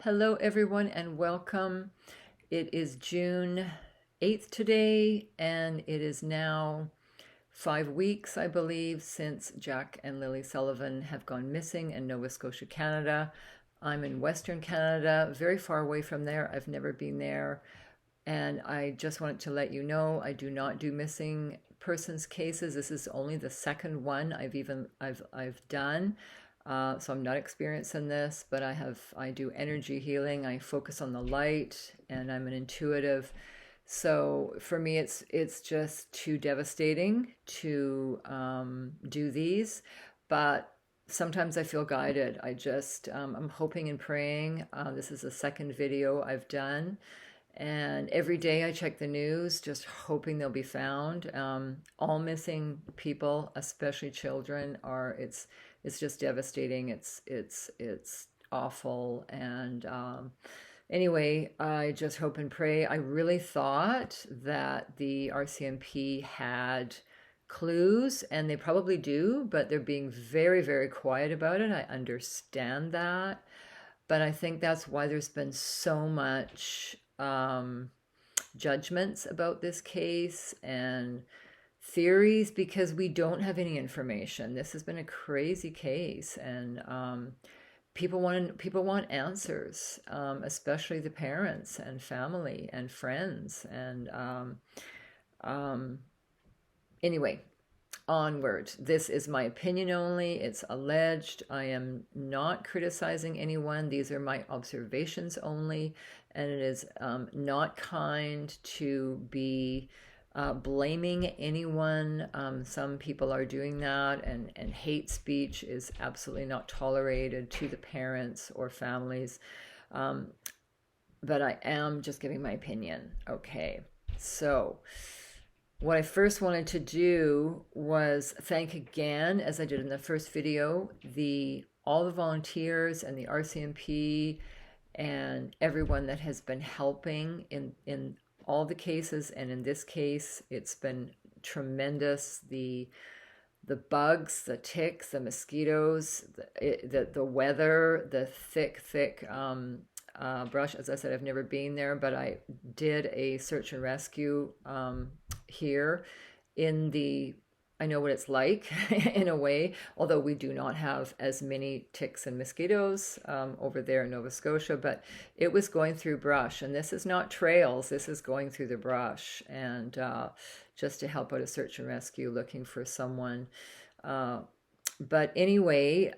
Hello, everyone, and welcome. It is June 8th today, and it is now 5 weeks, I believe, since Jack and Lily Sullivan have gone missing in Nova Scotia, Canada. I'm in Western Canada, very far away from there. I've never been there. And I just wanted to let you know I do not do missing persons cases. This is only the second one I've done. So I'm not experienced in this, but I do energy healing. I focus on the light, and I'm an intuitive. So for me, it's just too devastating to do these, but sometimes I feel guided. I'm hoping and praying. This is the second video I've done, and every day I check the news, just hoping they'll be found. All missing people, especially children, it's just devastating. It's awful. And anyway, I just hope and pray. I really thought that the RCMP had clues, and they probably do, but they're being very, very quiet about it. I understand that, but I think that's why there's been so much judgments about this case and theories, because we don't have any information. This has been a crazy case, and people want answers, especially the parents and family and friends. And um, anyway, onward. This is my opinion only. It's alleged. I am not criticizing anyone. These are my observations only, and it is not kind to be blaming anyone. Some people are doing that, and hate speech is absolutely not tolerated to the parents or families. But I am just giving my opinion. Okay, so what I first wanted to do was thank again, as I did in the first video, all the volunteers and the RCMP and everyone that has been helping in all the cases. And in this case, it's been tremendous. The bugs, the ticks, the mosquitoes, the weather, the thick brush. As I said, I've never been there, but I did a search and rescue here I know what it's like in a way, although we do not have as many ticks and mosquitoes over there in Nova Scotia, but it was going through brush, and this is not trails, this is going through the brush, and just to help out a search and rescue looking for someone. But anyway,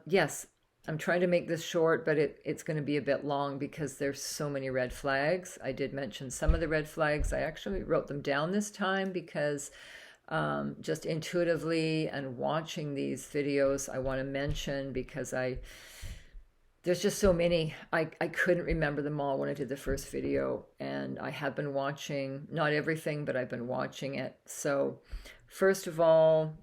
yes, I'm trying to make this short, but it's going to be a bit long because there's so many red flags. I did mention some of the red flags. I actually wrote them down this time because just intuitively and watching these videos, I want to mention, because there's just so many. I couldn't remember them all when I did the first video, and I have been watching, not everything, but I've been watching it. So first of all,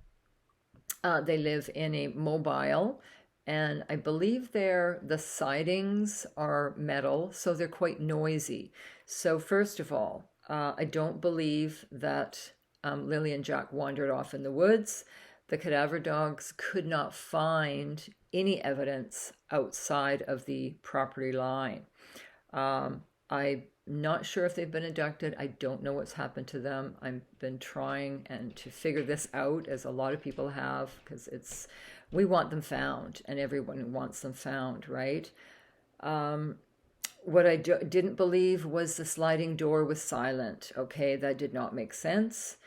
they live in a mobile, and I believe the sidings are metal, so they're quite noisy. So first of all, I don't believe that Lily and Jack wandered off in the woods. The cadaver dogs could not find any evidence outside of the property line. I'm not sure if they've been abducted. I don't know what's happened to them. I've been trying to figure this out, as a lot of people have, because we want them found, and everyone wants them found, right? What I didn't believe was the sliding door was silent. Okay, that did not make sense.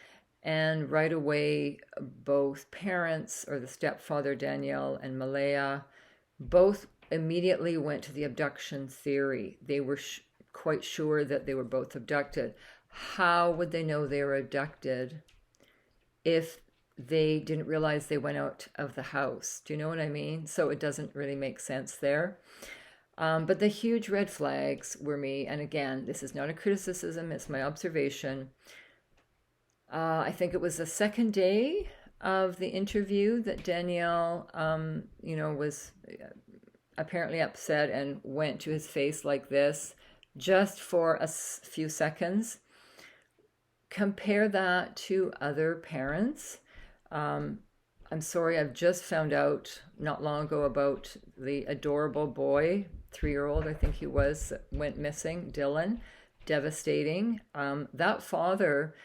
And right away, both parents, or the stepfather, Danielle, and Malaya, both immediately went to the abduction theory. They were quite sure that they were both abducted. How would they know they were abducted if they didn't realize they went out of the house? Do you know what I mean? So it doesn't really make sense there. But the huge red flags were me, and again, this is not a criticism, it's my observation. I think it was the second day of the interview that Danielle, was apparently upset and went to his face like this, just for a few seconds. Compare that to other parents. I'm sorry, I've just found out not long ago about the adorable boy 3-year-old, I think he was, that went missing, Dylan. Devastating. That father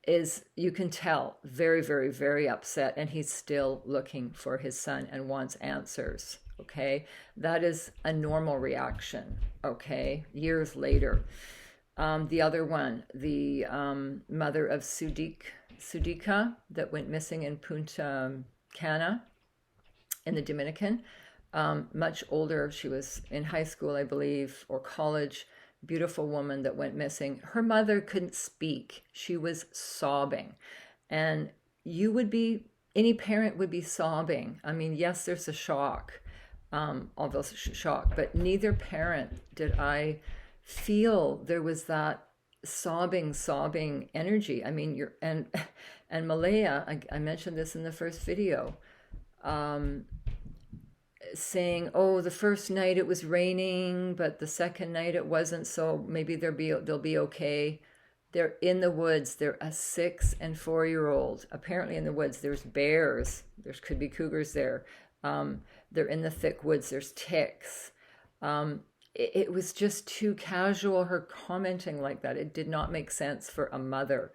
is, you can tell, very, very, very upset, and he's still looking for his son and wants answers. Okay, that is a normal reaction. Okay, years later. The other one, the mother of Sudika that went missing in Punta Cana in the Dominican. Much older. She was in high school, I believe, or college. Beautiful woman that went missing. Her mother couldn't speak. She was sobbing. And you would be, any parent would be sobbing. I mean, yes, there's a shock, obvious shock, but neither parent did I feel there was that sobbing energy. I mean, and Malaya, I mentioned this in the first video, saying, "Oh, the first night it was raining, but the second night it wasn't, so maybe they'll be okay." They're in the woods. They're a 6 and 4-year-old. Apparently, in the woods, there's bears. There could be cougars there. They're in the thick woods. There's ticks. It was just too casual, her commenting like that. It did not make sense for a mother.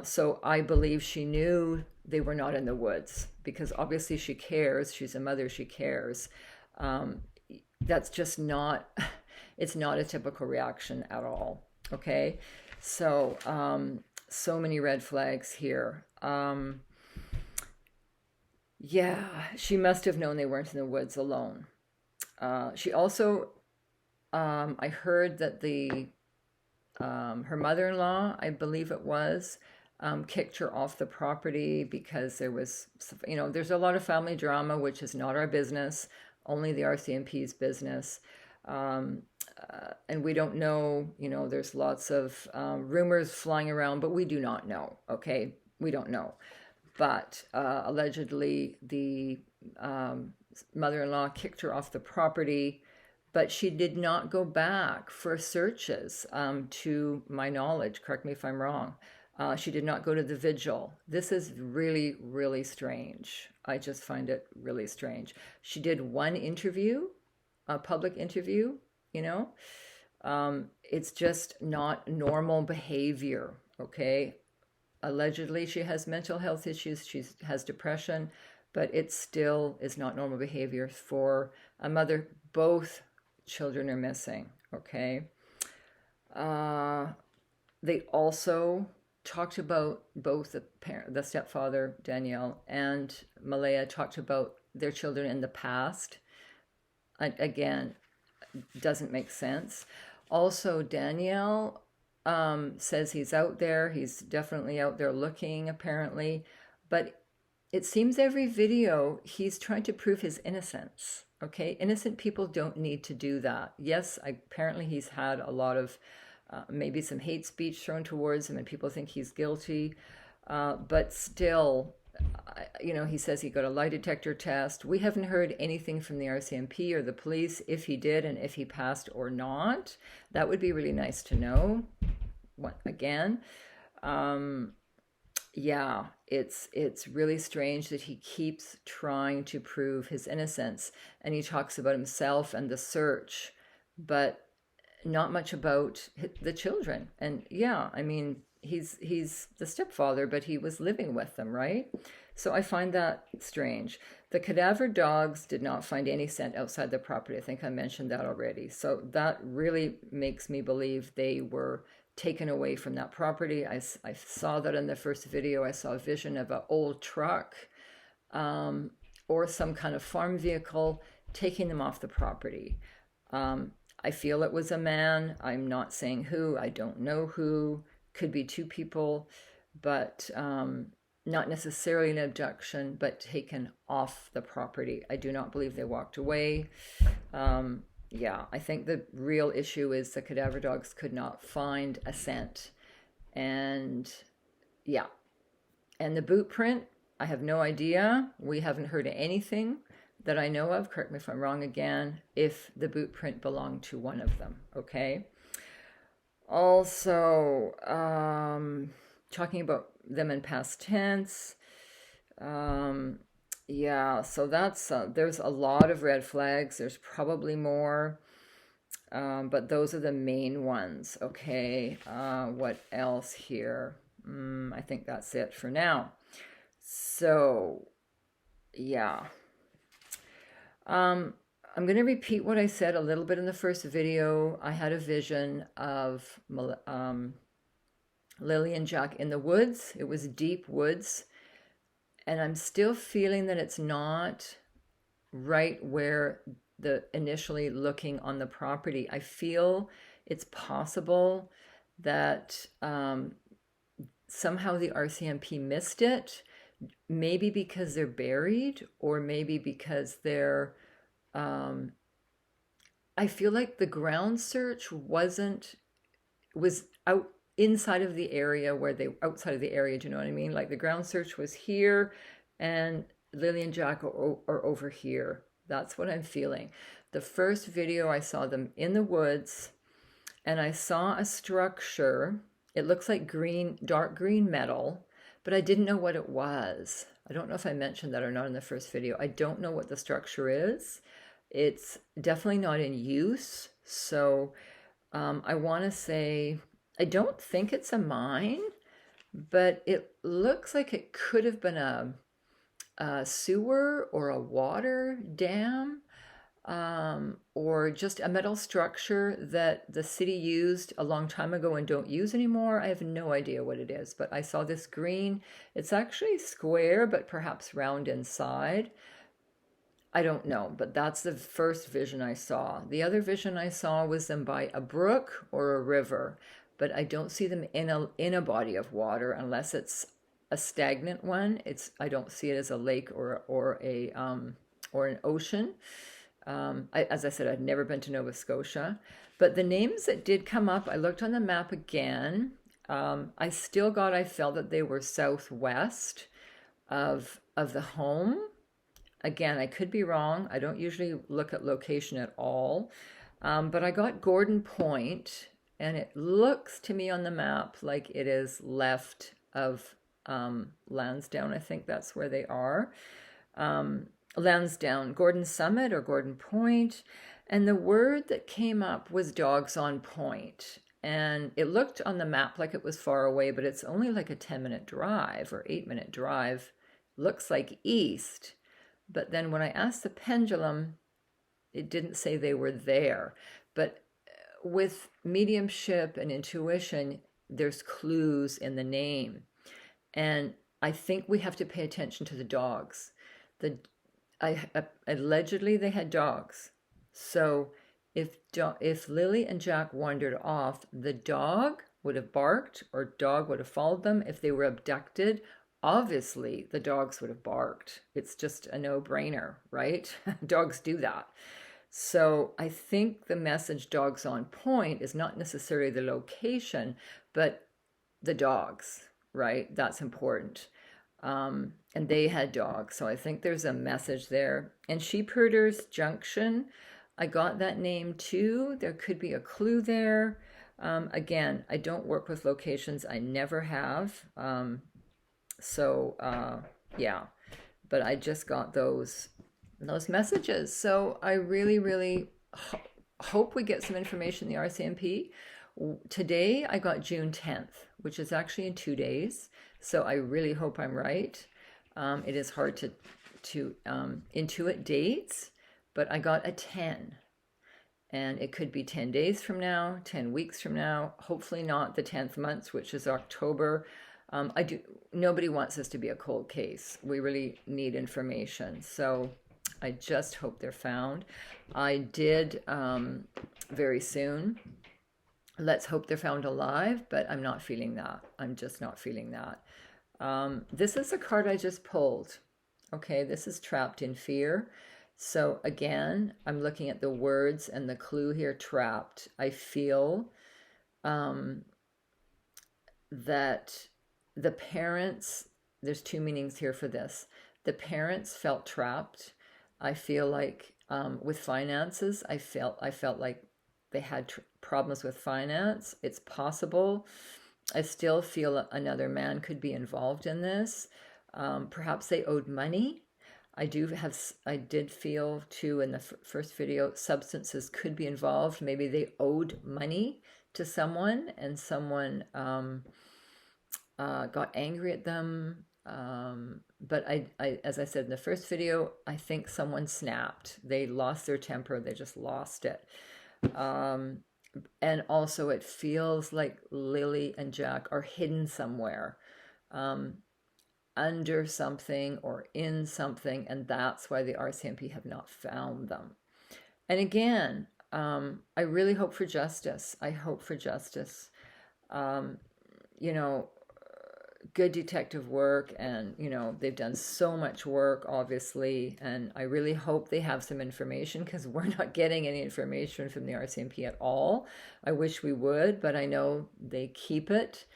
So I believe she knew they were not in the woods, because obviously she cares. She's a mother, she cares. That's just not, it's not a typical reaction at all. Okay, so so many red flags here. Yeah, she must have known they weren't in the woods alone. She also, I heard that her mother-in-law, I believe it was, kicked her off the property because there was, there's a lot of family drama, which is not our business, only the RCMP's business. And we don't know, there's lots of rumors flying around, but we do not know, okay? We don't know. But allegedly, the mother-in-law kicked her off the property, but she did not go back for searches, to my knowledge. Correct me if I'm wrong. She did not go to the vigil. This is really, really strange. I just find it really strange. She did one interview, a public interview, It's just not normal behavior, okay? Allegedly, she has mental health issues. She has depression, but it still is not normal behavior for a mother. Both children are missing, okay? They also talked about, both the stepfather, Danielle, and Malaya talked about their children in the past. Again, doesn't make sense. Also, Danielle says he's out there. He's definitely out there looking, apparently. But it seems every video he's trying to prove his innocence. Okay, innocent people don't need to do that. Yes, apparently he's had a lot of maybe some hate speech thrown towards him, and people think he's guilty. But still, he says he got a lie detector test. We haven't heard anything from the RCMP or the police if he did and if he passed or not. That would be really nice to know. Again, yeah, it's really strange that he keeps trying to prove his innocence, and he talks about himself and the search, but not much about the children. And yeah, I mean, he's the stepfather, but he was living with them, right? So I find that strange. The cadaver dogs did not find any scent outside the property. I think I mentioned that already. So that really makes me believe they were taken away from that property. I saw that in the first video. I saw a vision of an old truck or some kind of farm vehicle taking them off the property. I feel it was a man. I'm not saying who. I don't know who. Could be two people, but not necessarily an abduction, but taken off the property. I do not believe they walked away. Yeah, I think the real issue is the cadaver dogs could not find a scent. And yeah, and the boot print, I have no idea. We haven't heard anything that I know of, correct me if I'm wrong again, if the boot print belonged to one of them, okay? Also, talking about them in past tense, Yeah, so that's there's a lot of red flags. There's probably more, but those are the main ones. Okay, what else here? I think that's it for now. So, yeah. Um, I'm going to repeat what I said a little bit in the first video. I had a vision of Lily and Jack in the woods. It was deep woods, and I'm still feeling that it's not right where the initially looking on the property. I feel it's possible that somehow the RCMP missed it, maybe because they're buried, or maybe because they're. Um, I feel like the ground search was out inside of the area where they outside of the area. Do you know what I mean? Like the ground search was here, and Lily and Jack are over here. That's what I'm feeling. The first video I saw them in the woods, and I saw a structure. It looks like green, dark green metal, but I didn't know what it was. I don't know if I mentioned that or not in the first video. I don't know what the structure is. It's definitely not in use. So I want to say, I don't think it's a mine, but it looks like it could have been a sewer or a water dam, or just a metal structure that the city used a long time ago and don't use anymore. I have no idea what it is, but I saw this green. It's actually square, but perhaps round inside. I don't know, but that's the first vision I saw. The other vision I saw was them by a brook or a river, but I don't see them in a body of water unless it's a stagnant one. I don't see it as a lake or an ocean. As I said, I'd never been to Nova Scotia, but the names that did come up, I looked on the map again. I felt that they were southwest of the home. Again, I could be wrong. I don't usually look at location at all. But I got Gordon Point, and it looks to me on the map like it is left of Lansdowne. I think that's where they are. Lansdowne, Gordon Summit or Gordon Point. And the word that came up was Dogs on Point. And it looked on the map like it was far away, but it's only like a 10-minute drive or 8-minute drive. Looks like east. But then when I asked the pendulum, it didn't say they were there. But with mediumship and intuition, there's clues in the name. And I think we have to pay attention to the dogs. Allegedly they had dogs. So if Lily and Jack wandered off, the dog would have barked or dog would have followed them. If they were abducted, obviously the dogs would have barked. It's just a no-brainer, right? Dogs do that. So I think the message Dogs on Point is not necessarily the location, but the dogs, right? That's important. And they had dogs. So I think there's a message there. And Sheepherders Junction, I got that name too. There could be a clue there. Again, I don't work with locations. I never have. Yeah, but I just got those messages. So I really, really hope we get some information in the RCMP. Today I got June 10th, which is actually in 2 days. So I really hope I'm right. It is hard to intuit dates, but I got a 10. And it could be 10 days from now, 10 weeks from now, hopefully not the 10th month, which is October. Nobody wants this to be a cold case. We really need information. So I just hope they're found. I did very soon. Let's hope they're found alive, but I'm not feeling that. I'm just not feeling that. This is a card I just pulled. Okay, this is Trapped in Fear. So again, I'm looking at the words and the clue here, trapped. I feel that the parents, there's two meanings here for this. The parents felt trapped. I feel like with finances, I felt like they had problems with finance. It's possible. I still feel another man could be involved in this. Perhaps they owed money. I did feel too in the first video, substances could be involved. Maybe they owed money to someone, and someone got angry at them. But as I said in the first video, I think someone snapped. They lost their temper. They just lost it. And also it feels like Lily and Jack are hidden somewhere, under something or in something, and that's why the RCMP have not found them. And again, I really hope for justice. I hope for justice. You know, good detective work, and they've done so much work, obviously, and I really hope they have some information, because we're not getting any information from the RCMP at all. I wish we would, but I know they keep it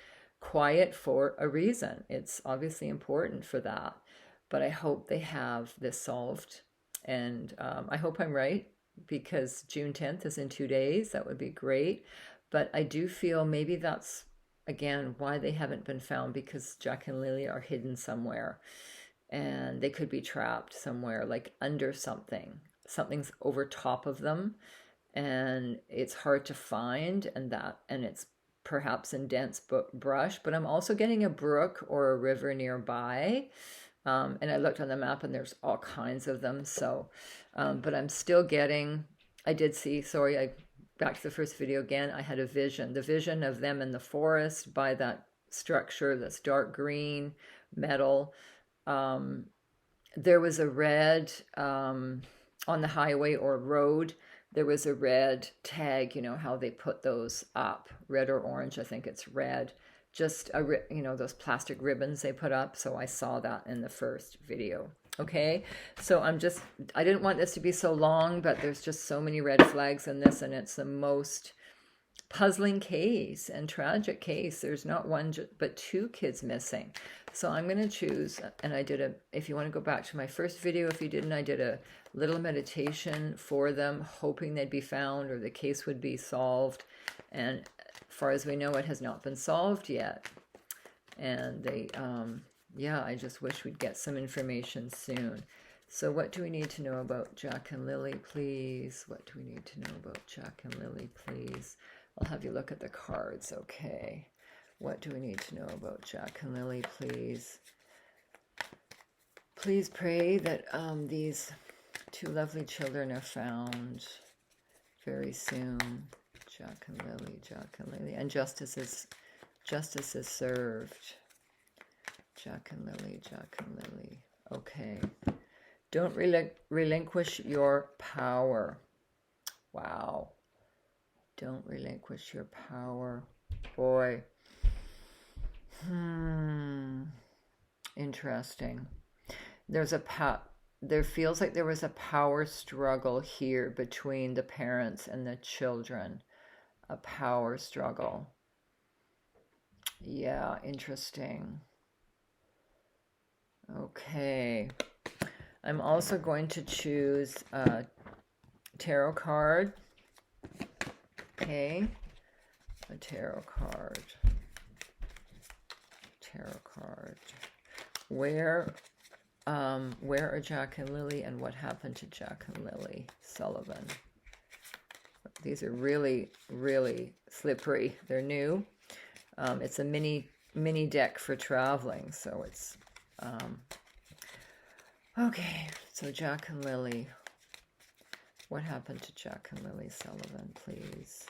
quiet for a reason. It's obviously important for that, but I hope they have this solved, and I hope I'm right, because June 10th is in 2 days. That would be great. But I do feel maybe that's again why they haven't been found, because Jack and Lily are hidden somewhere, and they could be trapped somewhere, like under something. Something's over top of them, and it's hard to find, and it's perhaps in dense brush. But I'm also getting a brook or a river nearby, and I looked on the map and there's all kinds of them. So but I'm still getting, I did see, sorry, back to the first video again, I had the vision of them in the forest by that structure that's dark green metal. There was a red, on the highway or road, there was a red tag, how they put those up, red or orange, I think it's red, just those plastic ribbons they put up. So I saw that in the first video. Okay, so I didn't want this to be so long, but there's just so many red flags in this, and it's the most puzzling case and tragic case. There's not one, but 2 kids missing. So I'm going to choose, and if you want to go back to my first video, if you didn't, I did a little meditation for them, hoping they'd be found or the case would be solved. And as far as we know, it has not been solved yet. And they, yeah, I just wish we'd get some information soon. So what do we need to know about Jack and Lily, please? What do we need to know about Jack and Lily, please? I'll have you look at the cards, okay. What do we need to know about Jack and Lily, please? Please pray that these 2 lovely children are found very soon. Jack and Lily, Jack and Lily. And justice is served. Jack and Lily, Jack and Lily. Okay. Don't relinquish your power. Wow. Don't relinquish your power. Boy. Interesting. There feels like there was a power struggle here between the parents and the children. A power struggle. Yeah, interesting. Okay. I'm also going to choose a tarot card. Okay. A tarot card. Tarot card. Where are Jack and Lily, and what happened to Jack and Lily? Sullivan. These are really, really slippery. They're new. It's a mini deck for traveling, so it's okay. So Jack and Lily. What happened to Jack and Lily Sullivan, please?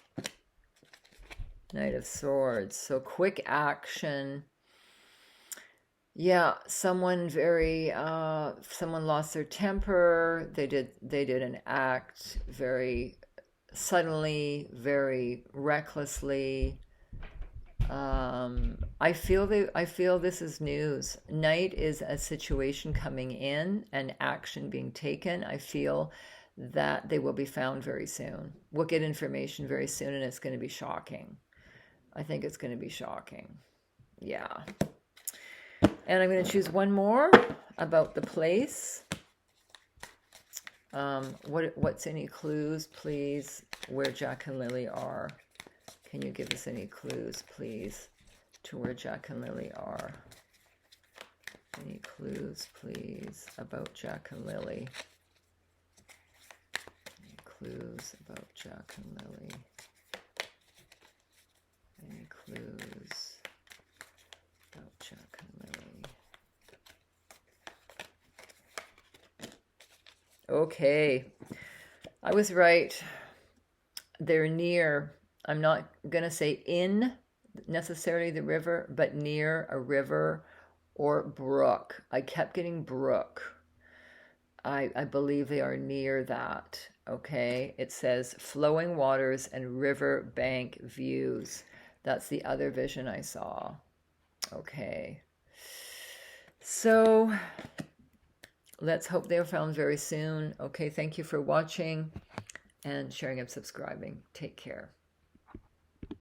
Knight of Swords. So quick action. Yeah, someone lost their temper. They did an act very suddenly, very recklessly. I feel this is news. Knight is a situation coming in and action being taken. I feel that they will be found very soon. We'll get information very soon, and it's going to be shocking. I think it's going to be shocking. Yeah. And I'm going to choose one more about the place. What's any clues, please, where Jack and Lily are? Can you give us any clues, please, to where Jack and Lily are? Any clues, please, about Jack and Lilly? Any clues about Jack and Lilly? Any clues about Jack and Lilly? Okay, I was right. They're near, I'm not going to say in necessarily the river, but near a river or brook. I kept getting brook. I believe they are near that. Okay, it says flowing waters and river bank views. That's the other vision I saw. Okay, so let's hope they are found very soon. Okay, thank you for watching and sharing and subscribing. Take care.